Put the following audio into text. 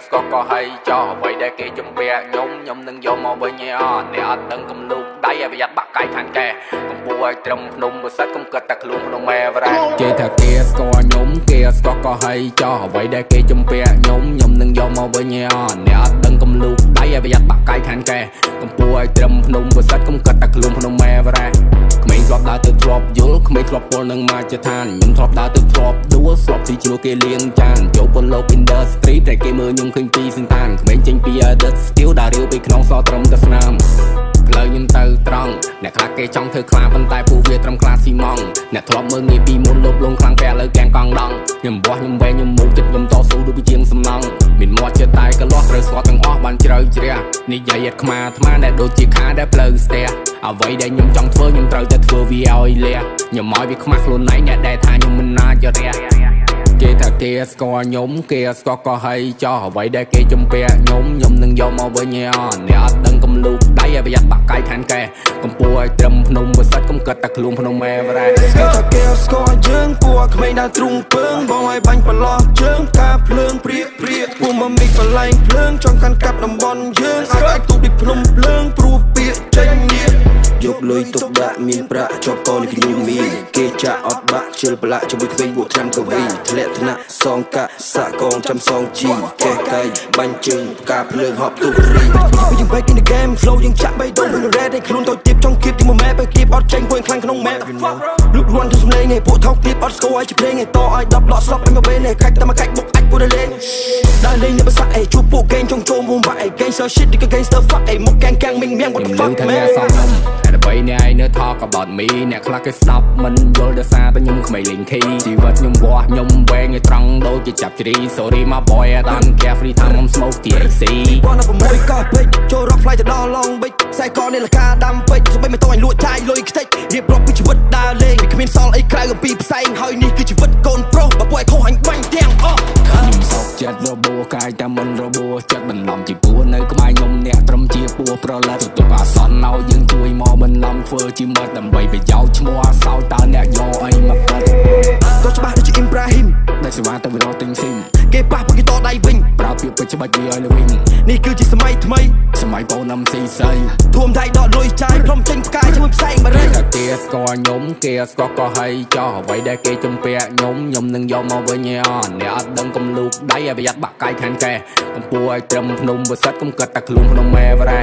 ស្គាល់ក៏ហើយចោះអ្វីដែលគេជំពាក់ខ្ញុំនឹងយកមកវិញឯអត់អ្នកអត់ដឹងកំលូកដៃឲ្យប្រយ័ត្នបាក់កាយខាងកែកំពុះឲ្យត្រឹមភ្នំបិសិតកុំគិតតែខ្លួនក្នុងម៉ែវរ៉ាគេថាគេស្គាល់ខ្ញុំគេស្គាល់ក៏ហើយចោះអ្វីដែលគេជំពាក់ខ្ញុំនឹងយកមកវិញឯអត់អ្នកអត់ដឹងកំលូកដៃឲ្យប្រយ័ត្នបាក់កាយខាងកែកំពុះឲ្យត្រឹមភ្នំបិសិតកុំគិតតែខ្លួនក្នុងម៉ែវរ៉ាក្មេងធ្លាប់ដើរទៅធ្លាប់យល់ក្មេងធ្លាប់ពលនឹងមកជាឋានខ្ញុំធ្លាប់ដើរទៅធ្លាប់ដួលស្លាប់ទីជួគេលៀងចានចូលពលលោក industry តែគេមើលខ្ញុំឃើញពីសន្តានក្មេងចេញពី the steel ដើររាវពីក្នុងសត្រឹមតែស្នាមផ្លូវខ្ញុំទៅត្រង់អ្នកខ្លះគេចង់ធ្វើខ្លាប៉ុន្តែពួកវាត្រឹមខ្លាស៊ីម៉ង់អ្នកធ្លាប់មើលងាយពីមុនលុបលងខ្លាំងតែឥឡូវកែងកង់ដងខ្ញុំបោះខ្ញុំវែងខ្ញុំមូចិត្តខ្ញុំតស៊ូដូចជាជាងសំណង់មានមាត់ចិត្តតែក៏លាស់ត្រូវស្គាល់ទាំងអស់បានជ្រៅជ្រះនិយាយអត់ខ្មាអាត្មាដែលដូចជាខាដែលផ្លូវស្ទះអ្វីដែលខ្ញុំចង់ធ្វើខ្ញុំត្រូវតែធ្វើវាឲ្យលះខ្ញុំឲ្យវាខ្មាស់ខ្លួនឯងអ្នកដែលថាខ្ញុំមិនណាចរះគេថាគេស្គាល់ខ្ញុំគេស្គាល់ក៏ហើយចោះអ្វីដែលគេជំពាក់ខ្ញុំនឹងយកមកវិញឯអត់អ្នកអត់ដឹងកំលូកដៃឲ្យប្រយ័ត្នបាក់កាយខាងកែកំពុះឲ្យត្រឹមភ្នំបិសិតកុំគិតតែខ្លួនក្នុងម៉ែវរ៉ាគេថាគេស្គាល់យើងពួកក្មេងដើរទ្រូងពើងបងឲ្យបាញ់ប្រឡោះជើងការភ្លើងព្រាកពួកមកមីកបលែងភ្លើងចង់កាន់កាប់តំបន់យើងអាចទូពីភ្នំភ្លើងព្រោះពាកចេញនេះយកលុយទុកដាក់មានប្រាក់ជាប់កនេះខ្ញុំមានគេចាក់អត់បាក់ជិលប្រឡាក់ជាមួយក្មេងបួកឆ្នាំកវីធ្លាក់ថ្នាក់សងកាក់សាក់កងចាំសងជីកេះកាយបាញ់ជើងការភ្លើងហប់ទូហ្វ្រីយើង back in the game flow យើងចាក់បីដងរ៉េតឲ្យខ្លួនតូចទៀតចង់គៀបទីមួយម៉ែបើគៀបអត់ចេញពួកខ្លាំងក្នុងម៉ែលូករាន់ទៅសំឡេងឲ្យពួកថោកទៀតអត់ស្គាល់ឲ្យជាភ្លេងឲ្យតឲ្យ10ឡក់ស្លាប់ឲ្យមកពេលនេះខាច់តែមកខាច់បុកអាចពួកលេងដើរលេងនៅភាសាអេជួបពួកកេងចង់ចូលមុំបាក់អេ gangster shit ទីក៏ gangster fuck អេមកកាំងមីងមៀង what the fuck man ដើម្បីអ្នកឯងនៅ talk about me អ្នកខ្លះគេស្ដាប់មិនយល់ដោយសារតែខ្ញុំក្មេងលេងខីជីវិតខ្ញុំបោះខ្ញុំវែងឲ្យត្រង់ដូចជាចាប់ជ្រី sorry my boy I don't care free time I'm smoke THC បងណា6កោះពេជ្រចូលរក fly ទៅដល់ long beach ខ្សែកនេះលកាដាំពេជ្រសូម្បីមិនតោះឲ្យលួចចាយលុយខ្ទេចរៀបរាប់ពីជីវិតដើរលេងគ្មានសល់អីក្រៅពីផ្សែងហើយនេះគឺជីវិតកូនប្រុសបើពួកឯងខុសអញបាញ់ទាំងអស់ខ្ញុំសោកចិត្តរបួសកាយតែមិនរបួសចិត្តបន្លំពីពួរនៅក្បែរខ្ញុំអ្នកត្រឹមជាពួរប្រឡែទទួលអាសន្នឲ្យយើងជួយមកបន្លំធ្វើជាមិត្តដើម្បីប្រយោជន៍ឈ្មោះអាសោយតើអ្នកយកអីមកកាត់ក៏ច្បាស់ដូចជាអ៊ីមប្រាហ៊ីមដែលសេវាទៅវិរោទិញស៊ីមគេប៉ះពួកគេតដៃវិញប្រើពាក្យពេចច្បាច់វាឲ្យវិញនេះគឺជាសម័យថ្មីសម័យបូនំស៊ីស័យធួមដៃដកលុយចាយព្រមចេញផ្កាយជាមួយផ្សែងបារីគេស្គាល់ខ្ញុំគេស្គាល់ក៏ហើយចោះអ្វីដែលគេជំពាក់ខ្ញុំនឹងយកមកវិញឯអត់អ្នកអត់ដឹងកំលូកដៃឲ្យប្រយ័ត្នបាក់កាយខាងកែកំពុះឲ្យត្រឹមភ្នំបិសិតកុំគិតតែខ្លួនក្នុងម៉ែវរ៉ា